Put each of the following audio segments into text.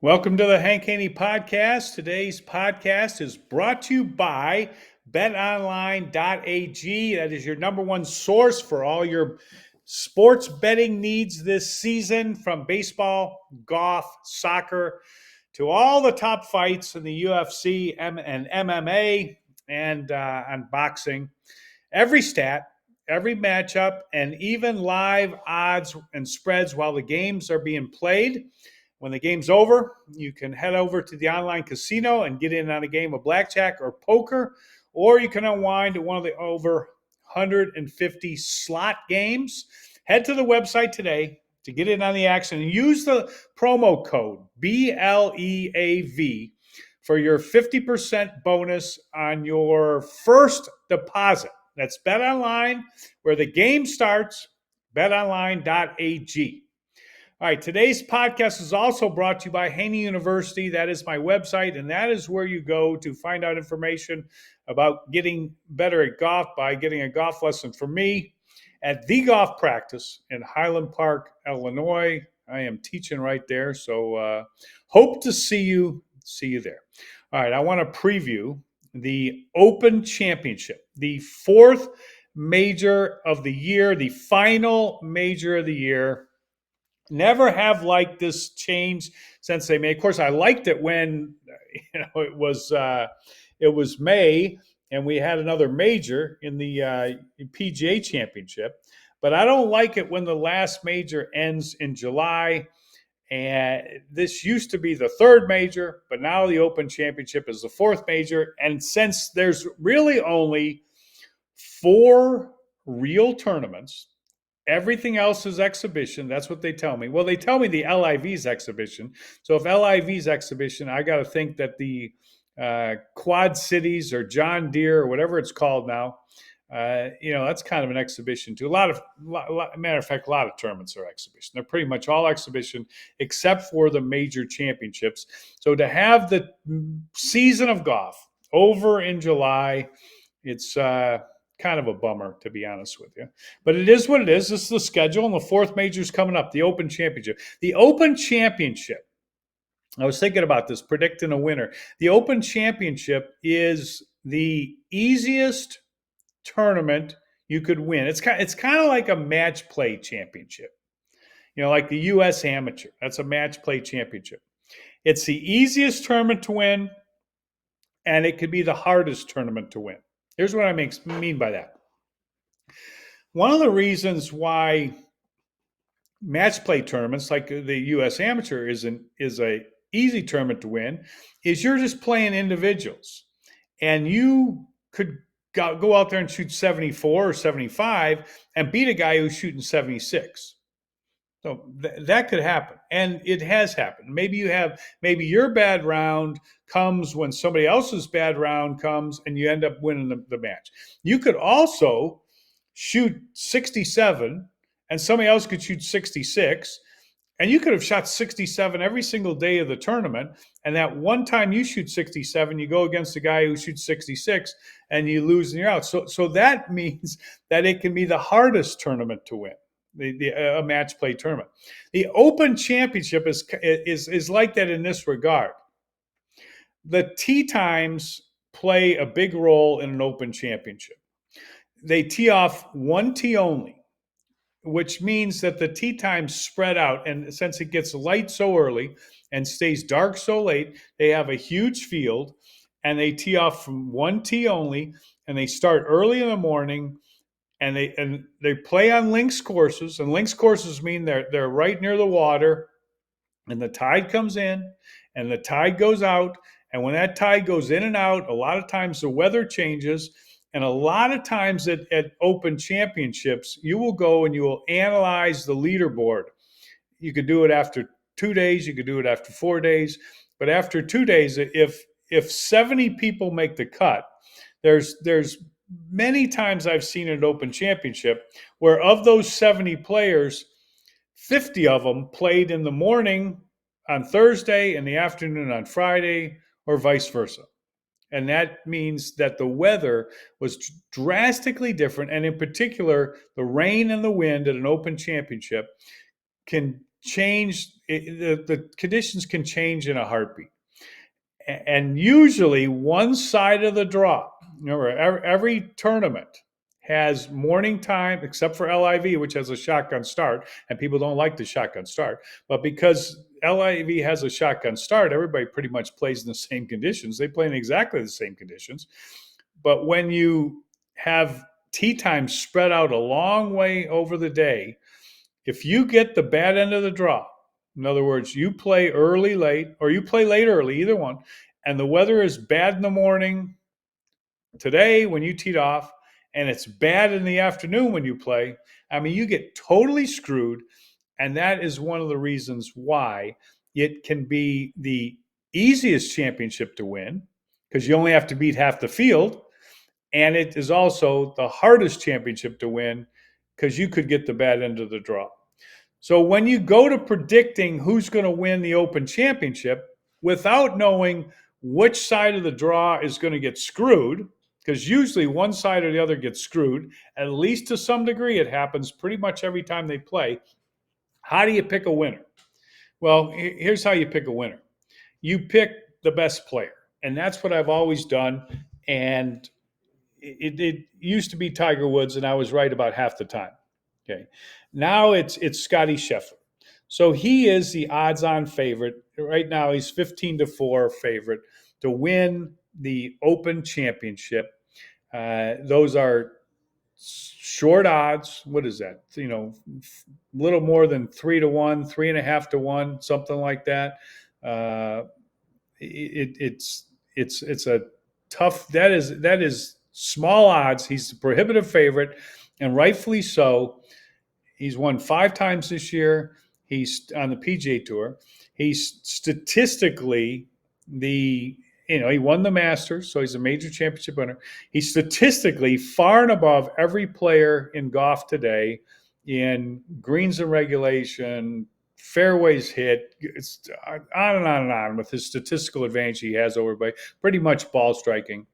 Welcome to the Hank Haney Podcast. Today's podcast is brought to you by betonline.ag. That is your number one source for all your sports betting needs this season, from baseball, golf, soccer, to all the top fights in the UFC and MMA and boxing. Every stat, every matchup, and even live odds and spreads while the games are being played. When the game's over, you can head over to the online casino and get in on a game of blackjack or poker, or you can unwind at one of the over 150 slot games. Head to the website today to get in on the action and use the promo code BLEAV for your 50% bonus on your first deposit. That's BetOnline, where the game starts, betonline.ag. All right, today's podcast is also brought to you by Haney University. That is my website, and that is where you go to find out information about getting better at golf by getting a golf lesson from me at The Golf Practice in Highland Park, Illinois. I am teaching right there, so hope to see you there. All right, I want to preview the Open Championship, the fourth major of the year, the final major of the year. Never have liked this change since they made. Of course, I liked it when it was May and we had another major in the PGA Championship. But I don't like it when the last major ends in July. And this used to be the third major, but now the Open Championship is the fourth major. And since there's really only 4 real tournaments, everything else is exhibition. That's what they tell me. Well, they tell me the LIV's exhibition. So if LIV's exhibition, I got to think that the Quad Cities or John Deere or whatever it's called now, that's kind of an exhibition too. Matter of fact, a lot of tournaments are exhibition. They're pretty much all exhibition except for the major championships. So to have the season of golf over in July, it's kind of a bummer, to be honest with you. But it is what it is. This is the schedule, and the fourth major is coming up, the Open Championship. The Open Championship, I was thinking about this, predicting a winner. The Open Championship is the easiest tournament you could win. It's kind of like a match play championship. Like the U.S. Amateur. That's a match play championship. It's the easiest tournament to win, and it could be the hardest tournament to win. Here's what I mean by that. One of the reasons why match play tournaments like the U.S. Amateur is a easy tournament to win is you're just playing individuals, and you could go out there and shoot 74 or 75 and beat a guy who's shooting 76. So that could happen, and it has happened. Maybe your bad round comes when somebody else's bad round comes, and you end up winning the match. You could also shoot 67, and somebody else could shoot 66, and you could have shot 67 every single day of the tournament, and that one time you shoot 67, you go against a guy who shoots 66, and you lose and you're out. So that means that it can be the hardest tournament to win. A match play tournament. The Open Championship is like that in this regard. The tee times play a big role in an Open Championship. They tee off one tee only, which means that the tee times spread out. And since it gets light so early and stays dark so late, they have a huge field, and they tee off from one tee only, and they start early in the morning. And they play on links courses, and links courses mean they're right near the water, and the tide comes in and the tide goes out. And when that tide goes in and out, a lot of times the weather changes, and a lot of times at Open Championships, you will go and you will analyze the leaderboard. You could do it after 2 days, you could do it after 4 days, but after 2 days, if 70 people make the cut, there's many times I've seen an Open Championship where of those 70 players, 50 of them played in the morning on Thursday, in the afternoon on Friday, or vice versa. And that means that the weather was drastically different. And in particular, the rain and the wind at an Open Championship can change. The conditions can change in a heartbeat. And usually one side of the draw, remember, every tournament has morning time, except for LIV, which has a shotgun start, and people don't like the shotgun start. But because LIV has a shotgun start, everybody pretty much plays in the same conditions. They play in exactly the same conditions. But when you have tee time spread out a long way over the day, if you get the bad end of the draw, in other words, you play early, late, or you play late, early, either one, and the weather is bad in the morning today when you teed off, and it's bad in the afternoon when you play, I mean, you get totally screwed. And that is one of the reasons why it can be the easiest championship to win, because you only have to beat half the field. And it is also the hardest championship to win because you could get the bad end of the draw. So when you go to predicting who's going to win the Open Championship without knowing which side of the draw is going to get screwed, because usually one side or the other gets screwed, at least to some degree, it happens pretty much every time they play. How do you pick a winner? Well, here's how you pick a winner. You pick the best player, and that's what I've always done. And it used to be Tiger Woods, and I was right about half the time. Okay, now it's Scotty Scheffler. So he is the odds-on favorite right now. He's 15-4 favorite to win the Open Championship. Those are short odds. What is that? A little more than 3-1, 3.5-1, something like that. It's a tough. That is small odds. He's the prohibitive favorite, and rightfully so. He's won 5 times this year. He's on the PGA Tour. He's statistically he won the Masters, so he's a major championship winner. He's statistically far and above every player in golf today in greens and regulation, fairways hit. It's on and on and on with his statistical advantage he has over by pretty much ball striking.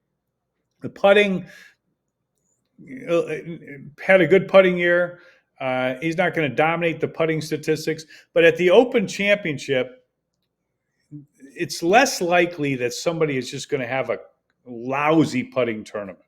The putting, had a good putting year. He's not going to dominate the putting statistics, but at the Open Championship, it's less likely that somebody is just going to have a lousy putting tournament.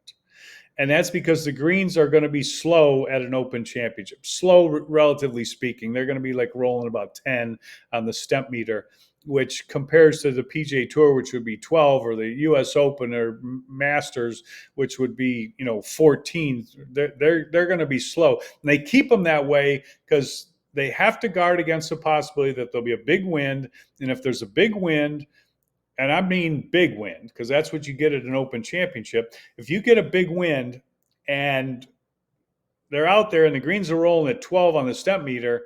And that's because the greens are going to be slow at an Open Championship. Slow, relatively speaking. They're going to be like rolling about 10 on the stemp meter, which compares to the PGA Tour, which would be 12, or the U.S. Open or Masters, which would be 14. They're going to be slow. And they keep them that way because they have to guard against the possibility that there'll be a big wind. And if there's a big wind, and I mean big wind, because that's what you get at an Open Championship. If you get a big wind and they're out there and the greens are rolling at 12 on the stemp meter,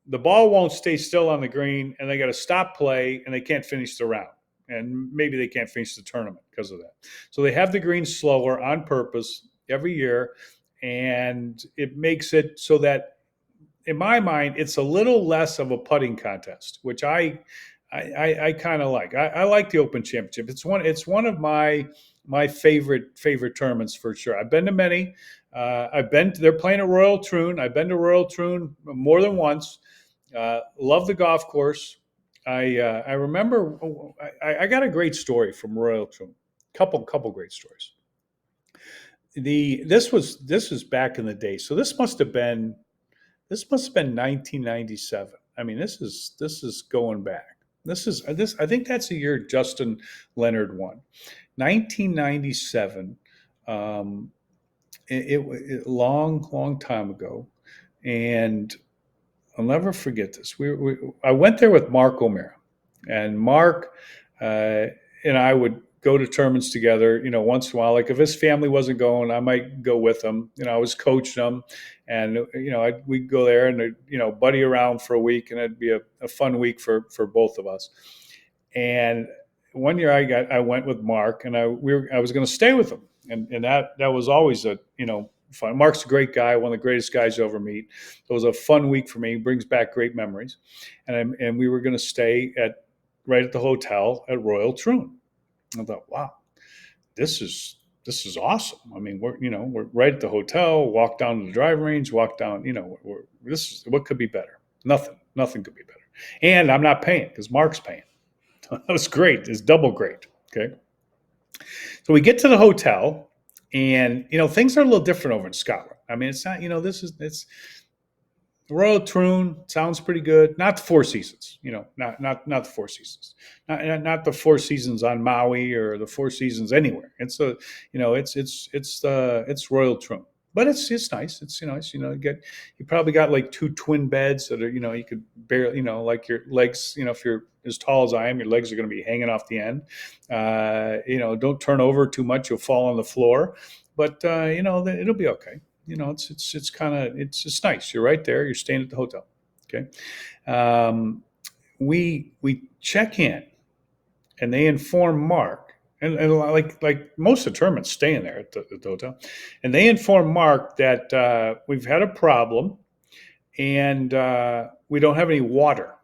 the ball won't stay still on the green, and they got to stop play, and they can't finish the round. And maybe they can't finish the tournament because of that. So they have the greens slower on purpose every year, and it makes it so that, in my mind, it's a little less of a putting contest, which I kind of like. I like the Open Championship. It's one of my favorite tournaments for sure. I've been to many. They're playing at Royal Troon. I've been to Royal Troon more than once. Love the golf course. I remember I got a great story from Royal Troon. Couple great stories. This was back in the day. So this must have been 1997. I mean, this is going back. I think that's the year Justin Leonard won. 1997. It long time ago, and I'll never forget this. I went there with Mark O'Meara, and Mark and I would go to tournaments together, once in a while. Like if his family wasn't going, I might go with him. I was coaching them, and we'd go there and buddy around for a week, and it'd be a fun week for both of us. And one year I went with Mark, and I was going to stay with him, and that was always a fun. Mark's a great guy, one of the greatest guys you'll ever meet. So it was a fun week for me. He brings back great memories, and we were going to stay right at the hotel at Royal Troon. I thought, wow, this is awesome. I mean, we're right at the hotel. Walk down to the driving range. Walk down. This is what could be better. Nothing. Nothing could be better. And I'm not paying because Mark's paying. That was great. It's double great. Okay. So we get to the hotel, and things are a little different over in Scotland. I mean, it's not. It's Royal Troon sounds pretty good. Not the Four Seasons. Not the Four Seasons. Not the Four Seasons on Maui or the Four Seasons anywhere. It's Royal Troon. But it's nice. It's nice. You probably got like two twin beds that are you could barely like your legs. If you're as tall as I am, your legs are going to be hanging off the end. Don't turn over too much; you'll fall on the floor. But it'll be okay. It's kind of it's nice. You're right there. You're staying at the hotel. Okay. We check in, and they inform Mark. And like most of the tournaments staying there at the hotel, and they inform Mark that we've had a problem, and we don't have any water.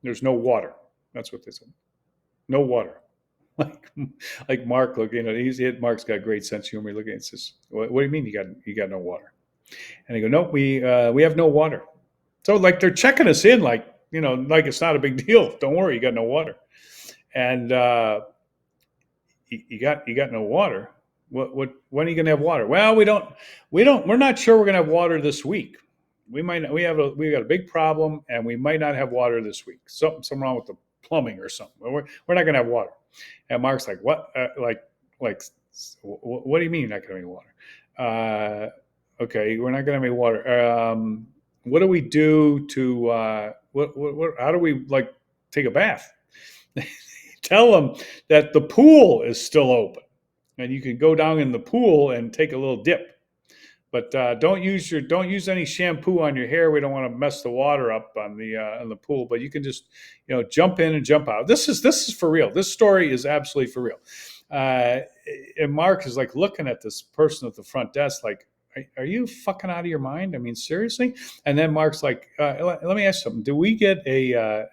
There's no water. That's what they said. No water. Like Mark, look, Mark's got great sense of humor. Looking at it, says, "What do you mean you got no water?" And they go, "No, we have no water." So like they're checking us in, like it's not a big deal. Don't worry, you got no water. And you got no water. What when are you going to have water? Well, we're not sure we're going to have water this week. We got a big problem, and we might not have water this week. Something wrong with the plumbing or something. We're not going to have water. And Mark's like, what? What do you mean you're not going to have any water? Okay, we're not going to have any water. What do we do to how do we take a bath? Tell them that the pool is still open, and you can go down in the pool and take a little dip. But don't use any shampoo on your hair. We don't want to mess the water up on the pool. But you can just jump in and jump out. This is for real. This story is absolutely for real. And Mark is like looking at this person at the front desk like, are you fucking out of your mind? I mean, seriously? And then Mark's like, let me ask you something. Do we get a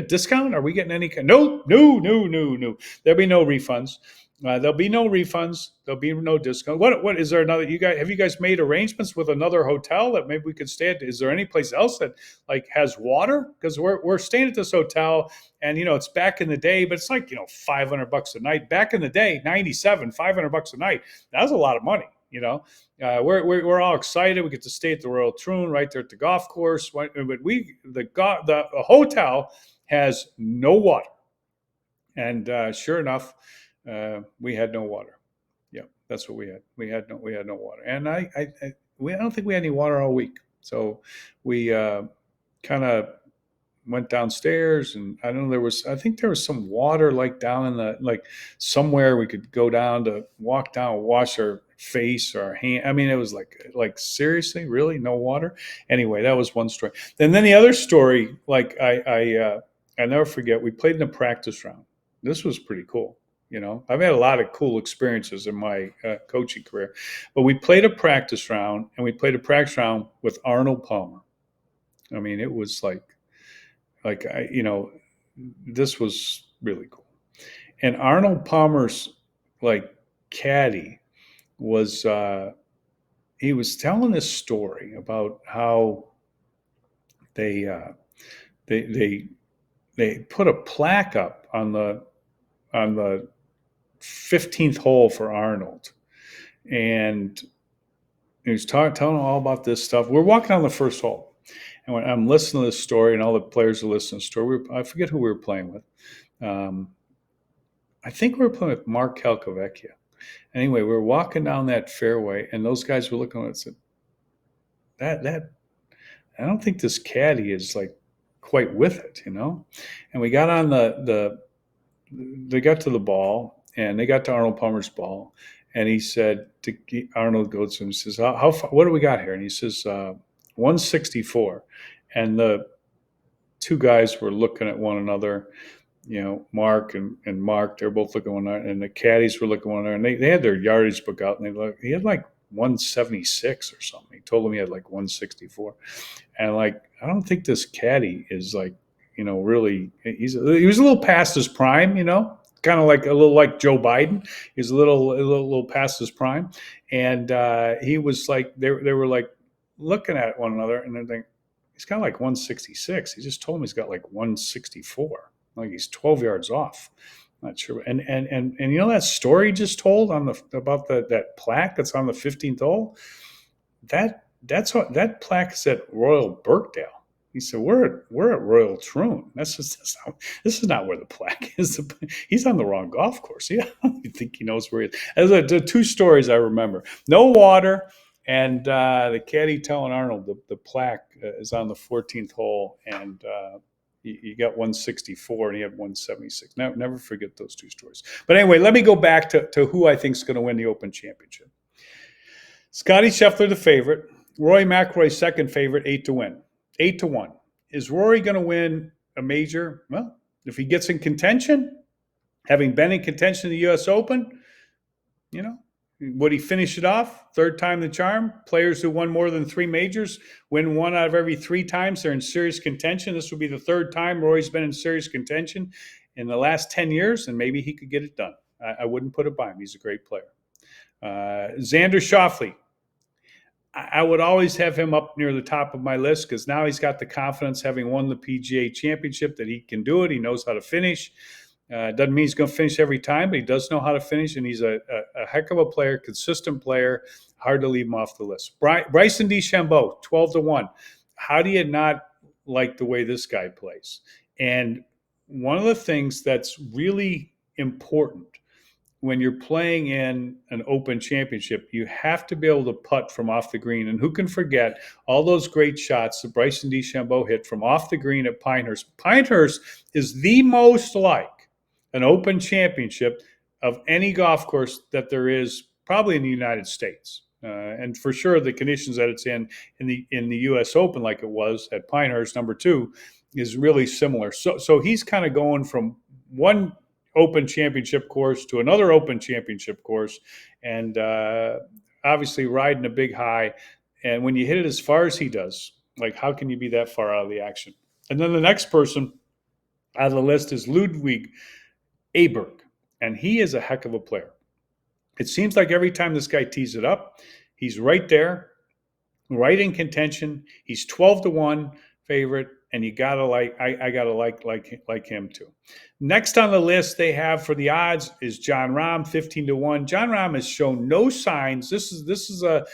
discount? Are we getting any? No. There'll be no refunds. There'll be no refunds. There'll be no discount. What is there another? Have you guys made arrangements with another hotel that maybe we could stay at? Is there any place else that has water? Because we're staying at this hotel, and it's back in the day, but it's like $500 a night. Back in the day, 97, $500 a night. That was a lot of money. We're all excited. We get to stay at the Royal Troon right there at the golf course. But the hotel has no water, and sure enough, we had no water. Yeah, that's what we had. We had no water, and I don't think we had any water all week. So we kind of went downstairs, and I think there was some water down in the somewhere we could go down to walk down, wash our face or our hand. I mean, it was like seriously, really no water. Anyway, that was one story. And then the other story, I never forget. We played in a practice round. This was pretty cool. I've had a lot of cool experiences in my coaching career, but we played a practice round, and we played a practice round with Arnold Palmer. I mean, it was this was really cool. And Arnold Palmer's caddy was he was telling this story about how they put a plaque up on the 15th hole for Arnold, and he was telling all about this stuff. We're walking on the first hole, and when I'm listening to this story, and all the players are listening to the story, I forget who we were playing with. I think we were playing with Mark Calcavecchia. Anyway, we were walking down that fairway, and those guys were looking at us and said, that I don't think this caddy is quite with it, And we got on they got to the ball, and they got to Arnold Palmer's ball, and he said, Arnold goes to him and says, how far, what do we got here? And he says, 164. And the two guys were looking at one another, Mark and Mark, they're both looking at one another, and the caddies were looking at one another, and they had their yardage book out, and he had 176 or something. He told them he had 164. And I don't think this caddy is really, he was a little past his prime, kind of a little like Joe Biden. He's a little past his prime. And he was they were looking at one another, and they're thinking, He's got like 166. He just told me he's got like 164. Like he's 12 yards off. Not sure. And you know that story he just told on the about that plaque that's on the 15th hole? That plaque is at Royal Birkdale. He said, "We're at Royal Troon. This is not where the plaque is. He's on the wrong golf course. Yeah, I don't think he knows where he is." There's the two stories I remember: no water, and the caddy telling Arnold the plaque is on the 14th hole, and you got 164 and he had 176. Never forget those two stories. But anyway, let me go back to who I think is going to win the Open Championship. Scotty Scheffler, the favorite. Rory McIlroy, second favorite, 8-1. 8-1. Is Rory going to win a major? Well, if he gets in contention, having been in contention in the U.S. Open, you know, would he finish it off? Third time the charm. Players who won more than 3 majors win 1 out of every 3 times they're in serious contention. This will be the 3rd time Rory's been in serious contention in the last 10 years, and maybe he could get it done. I wouldn't put it by him. He's a great player. Xander Schauffele. I would always have him up near the top of my list because now he's got the confidence, having won the PGA Championship, that he can do it. He knows how to finish. Doesn't mean he's going to finish every time, but he does know how to finish, and he's a heck of a player, consistent player. Hard to leave him off the list. Bryson DeChambeau, 12-1. How do you not like the way this guy plays? And one of the things that's really important when you're playing in an Open Championship, you have to be able to putt from off the green. And who can forget all those great shots that Bryson DeChambeau hit from off the green at Pinehurst? Pinehurst is the most like an Open Championship of any golf course that there is probably in the United States. And for sure, the conditions that it's in the U.S. Open, like it was at Pinehurst, number 2, is really similar. So he's kind of going from one Open Championship course to another Open Championship course, and obviously riding a big high. And when you hit it as far as he does, like, how can you be that far out of the action? And then the next person out of the list is Ludwig Aberg, and he is a heck of a player. It seems like every time this guy tees it up, he's right there, right in contention. He's 12-1 favorite, and you gotta I gotta like him too. Next on the list they have for the odds is Jon Rahm, 15-1. Jon Rahm has shown no signs. This is a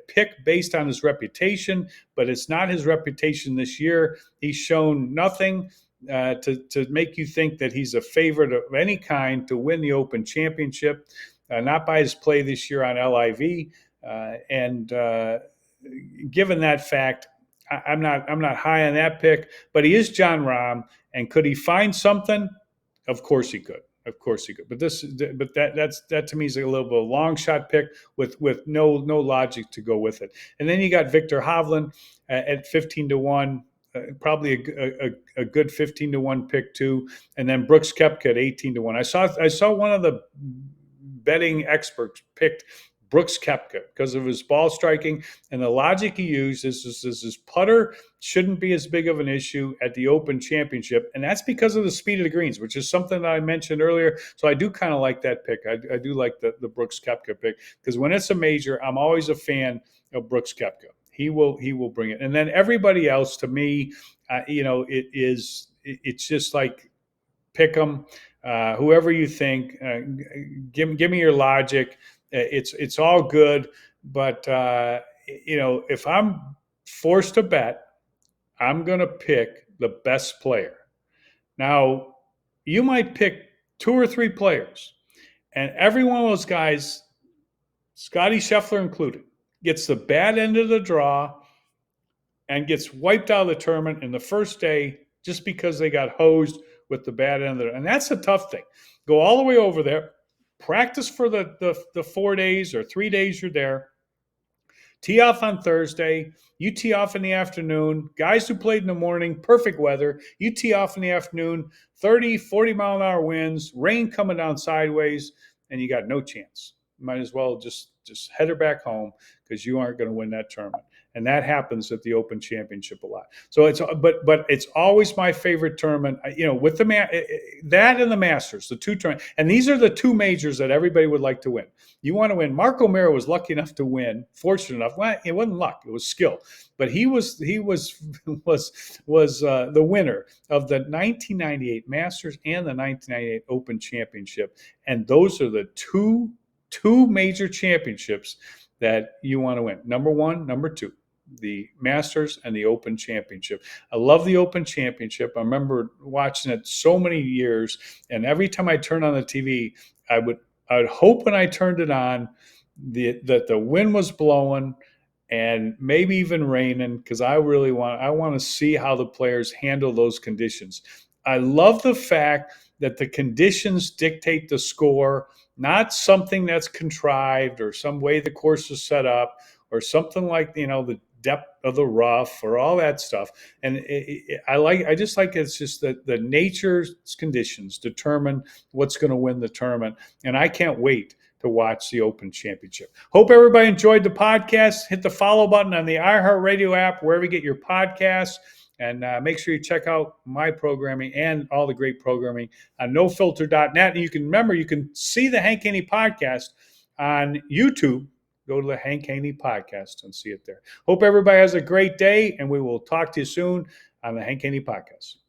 pick based on his reputation, but it's not his reputation this year. He's shown nothing to make you think that he's a favorite of any kind to win the Open Championship. Not by his play this year on LIV, and given that fact, I'm not high on that pick, but he is Jon Rahm, and could he find something? Of course he could. Of course he could. But that to me is a little bit of a long shot pick with no logic to go with it. And then you got Victor Hovland at 15-1, probably a good 15-1 pick too. And then Brooks Koepka at 18-1. I saw one of the betting experts picked Brooks Koepka because of his ball striking, and the logic he used is his putter shouldn't be as big of an issue at the Open Championship, and that's because of the speed of the greens, which is something that I mentioned earlier. So I do kind of like that pick. I do like the Brooks Koepka pick, because when it's a major, I'm always a fan of Brooks Koepka. He will bring it, and then everybody else to me, it's just like pick them. Whoever you think, give me your logic. It's all good, but if I'm forced to bet, I'm going to pick the best player. Now, you might pick 2 or 3 players, and every one of those guys, Scotty Scheffler included, gets the bad end of the draw and gets wiped out of the tournament in the first day just because they got hosed with the bad end of it. And that's a tough thing. Go all the way over there, practice for the 4 days or 3 days you're there, tee off on Thursday, you tee off in the afternoon. Guys who played in the morning, perfect weather. You tee off in the afternoon, 30, 40-mile-an-hour winds, rain coming down sideways, and you got no chance. Might as well just head her back home, because you aren't going to win that tournament. and that happens at the Open Championship a lot. So but it's always my favorite tournament. With that and the Masters, the two tournaments, and these are the two majors that everybody would like to win. You want to win. Mark O'Meara was lucky enough to win. Fortunate enough. Well, it wasn't luck; it was skill. But he was the winner of the 1998 Masters and the 1998 Open Championship, and those are the two major championships that you want to win. Number one, number two, the Masters and the Open Championship. I love the Open Championship. I remember watching it so many years, and every time I turned on the TV, I would hope when I turned it on that the wind was blowing and maybe even raining, because I want to see how the players handle those conditions. I love the fact that the conditions dictate the score, not something that's contrived or some way the course is set up or something like the depth of the rough or all that stuff. And I just like it's just that the nature's conditions determine what's going to win the tournament, and I can't wait to watch the Open Championship. Hope everybody enjoyed the podcast. Hit the follow button on the iHeartRadio app, wherever you get your podcasts. And make sure you check out my programming and all the great programming on nofilter.net. And you can see the Hank Haney Podcast on YouTube. Go to the Hank Haney Podcast and see it there. Hope everybody has a great day, and we will talk to you soon on the Hank Haney Podcast.